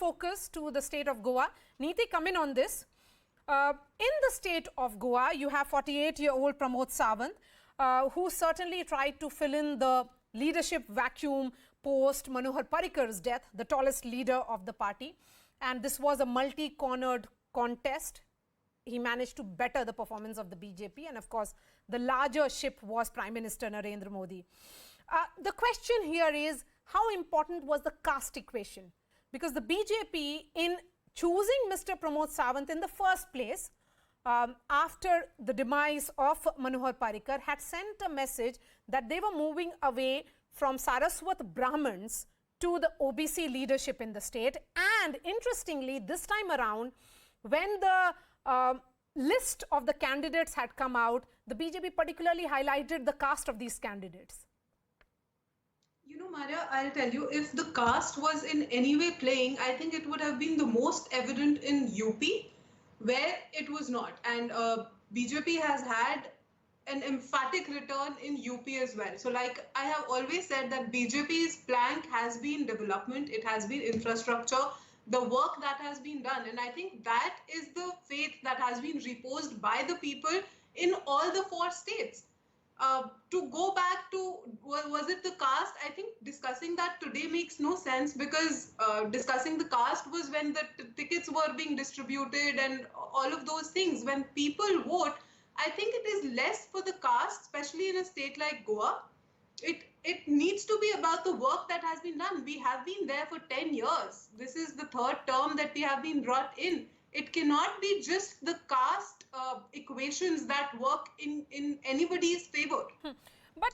focus to the state of Goa. Neeti, come in on this. In the state of Goa, you have 48-year-old Pramod Sawant, who certainly tried to fill in the leadership vacuum post Manohar Parrikar's death, the tallest leader of the party. And this was a multi-cornered contest. He managed to better the performance of the BJP, and of course, the larger ship was Prime Minister Narendra Modi. The question here is, how important was the caste equation? Because the BJP, in choosing Mr. Pramod Sawant in the first place, after the demise of Manohar Parrikar, had sent a message that they were moving away from Saraswat Brahmins to the OBC leadership in the state. And interestingly, this time around, when the list of the candidates had come out, the BJP particularly highlighted the caste of these candidates. You know, Maria, I'll tell you, if the caste was in any way playing, I think it would have been the most evident in UP, where it was not. And BJP has had an emphatic return in UP as well. So like I have always said that BJP's plank has been development, it has been infrastructure, the work that has been done. And I think that is the faith that has been reposed by the people in all the 4 states. To go back to, was it the caste? I think discussing that today makes no sense, because discussing the caste was when the tickets were being distributed and all of those things. When people vote, I think it is less for the caste, especially in a state like Goa. It needs to be about the work that has been done. We have been there for 10 years. This is the 3rd term that we have been brought in. It cannot be just the caste equations that work in anybody's favor. But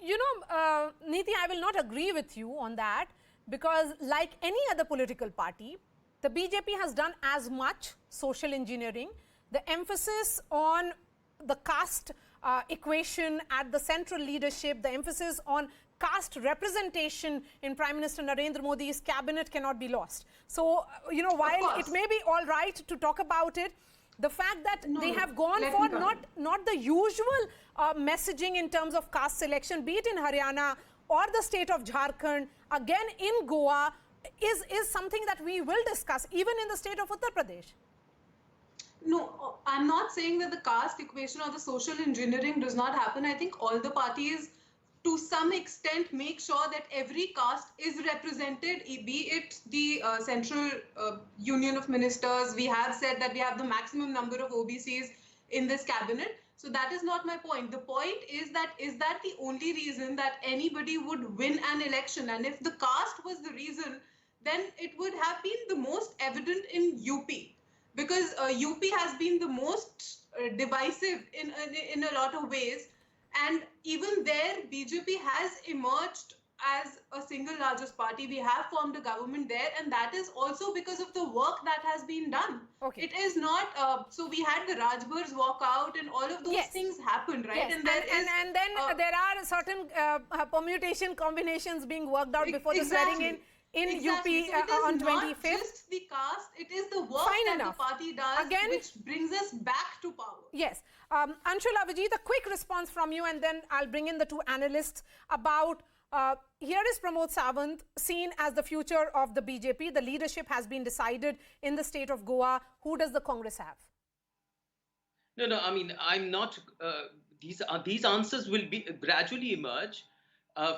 you know, Neeti, I will not agree with you on that, because like any other political party, the BJP has done as much social engineering. The emphasis on the caste equation at the central leadership, the emphasis on caste representation in Prime Minister Narendra Modi's cabinet cannot be lost. So, you know, while it may be all right to talk about it, the fact that they have gone for not the usual messaging in terms of caste selection, be it in Haryana or the state of Jharkhand, again in Goa, is something that we will discuss, even in the state of Uttar Pradesh. No, I'm not saying that the caste equation or the social engineering does not happen. I think all the parties, to some extent, make sure that every caste is represented, be it the Central Union of Ministers. We have said that we have the maximum number of OBCs in this cabinet. So that is not my point. The point is that the only reason that anybody would win an election? And if the caste was the reason, then it would have been the most evident in UP. Because UP has been the most divisive in a lot of ways. And even there, BJP has emerged as a single largest party. We have formed a government there, and that is also because of the work that has been done. Okay. It is not, so we had the Rajbars walk out and all of those things happened, right? Yes. And then there are certain permutation combinations being worked out before the swearing in. UP on 25th. Not just the caste, it is the work the party does, again, which brings us back to power. Yes. Anshul, Avijit, a quick response from you, and then I'll bring in the 2 analysts about, here is Pramod Sawant seen as the future of the BJP. The leadership has been decided in the state of Goa. Who does the Congress have? No, I mean, I'm not, these answers will gradually emerge.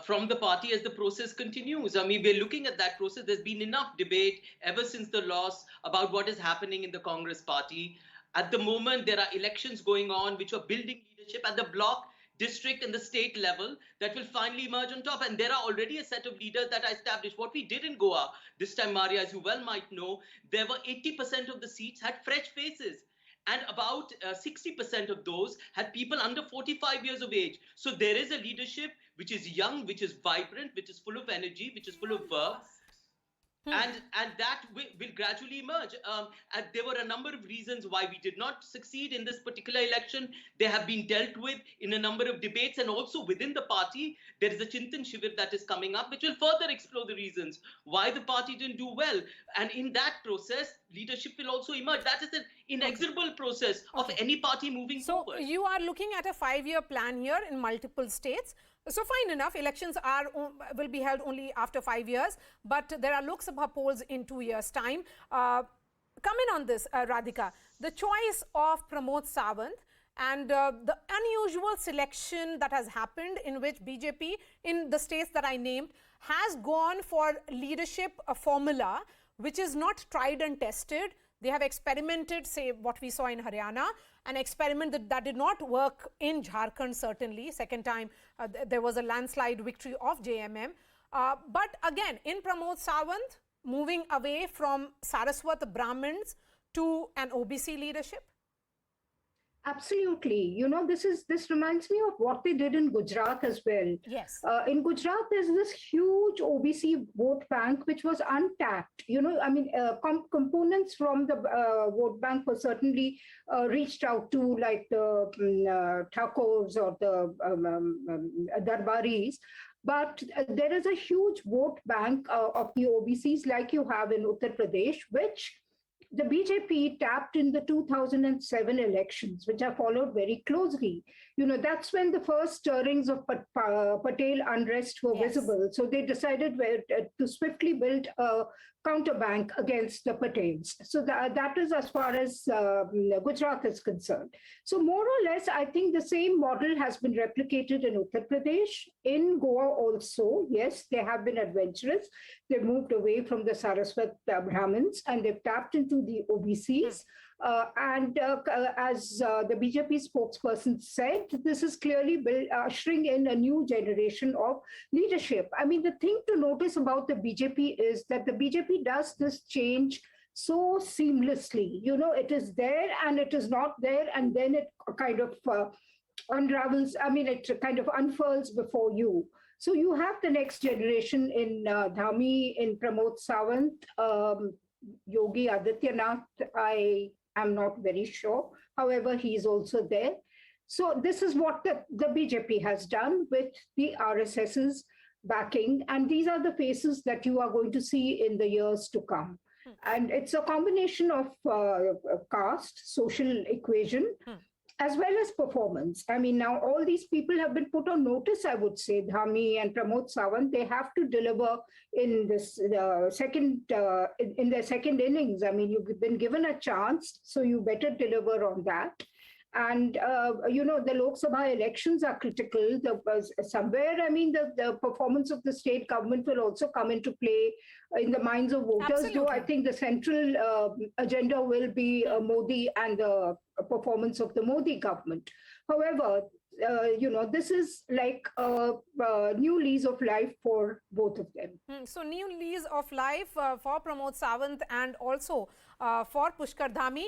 From the party as the process continues. I mean, we're looking at that process. There's been enough debate ever since the loss about what is happening in the Congress party. At the moment, there are elections going on which are building leadership at the block, district and the state level that will finally emerge on top. And there are already a set of leaders that are established. What we did in Goa this time, Maria, as you well might know, there were 80% of the seats had fresh faces. And about 60% of those had people under 45 years of age. So there is a leadership which is young, which is vibrant, which is full of energy, which is full of verve. And that will gradually emerge. And there were a number of reasons why we did not succeed in this particular election. They have been dealt with in a number of debates, and also within the party, there is a Chintan Shivir that is coming up, which will further explore the reasons why the party didn't do well. And in that process, leadership will also emerge. That is an inexorable process of any party moving forward. So you are looking at a 5-year plan here in multiple states. So fine enough, elections will be held only after 5 years, but there are Lok Sabha polls in 2 years' time. Come in on this, Radhika. The choice of Pramod Sawant and the unusual selection that has happened in which BJP in the states that I named has gone for leadership formula which is not tried and tested. They have experimented, say, what we saw in Haryana, an experiment that did not work in Jharkhand, certainly. Second time, there was a landslide victory of JMM. But again, in Pramod Sawant, moving away from Saraswat Brahmins to an OBC leadership? Absolutely. You know, this reminds me of what they did in Gujarat as well. Yes. In Gujarat, there's this huge OBC vote bank which was untapped. You know, I mean, components from the vote bank were certainly reached out to, like the Thakurs or the Darbaris. But there is a huge vote bank of the OBCs like you have in Uttar Pradesh, which the BJP tapped in the 2007 elections, which are followed very closely. You know, that's when the first stirrings of Patel unrest were visible. So they decided to swiftly build a counterbank against the Patels. So that is as far as Gujarat is concerned. So more or less, I think the same model has been replicated in Uttar Pradesh, in Goa also. Yes, they have been adventurous. They've moved away from the Saraswat Brahmins and they've tapped into the OBCs. As the BJP spokesperson said, this is clearly ushering in a new generation of leadership. I mean, the thing to notice about the BJP is that the BJP does this change so seamlessly. You know, it is there and it is not there, and then it kind of unravels. I mean, it kind of unfurls before you. So you have the next generation in Dhami, in Pramod Sawant, Yogi Adityanath, I am not very sure. However, he is also there. So this is what the BJP has done with the RSS's backing. And these are the faces that you are going to see in the years to come. And it's a combination of caste, social equation, as well as performance. I mean, now all these people have been put on notice, I would say, Dhami and Pramod Sawant. They have to deliver in this in their second innings. I mean, you've been given a chance, so you better deliver on that. And, you know, the Lok Sabha elections are critical. Somewhere, I mean, the performance of the state government will also come into play in the minds of voters, Absolutely. though I think the central agenda will be Modi and the performance of the Modi government. However, you know, this is like a new lease of life for both of them. So, new lease of life for Pramod Sawant and also for Pushkar Dhami.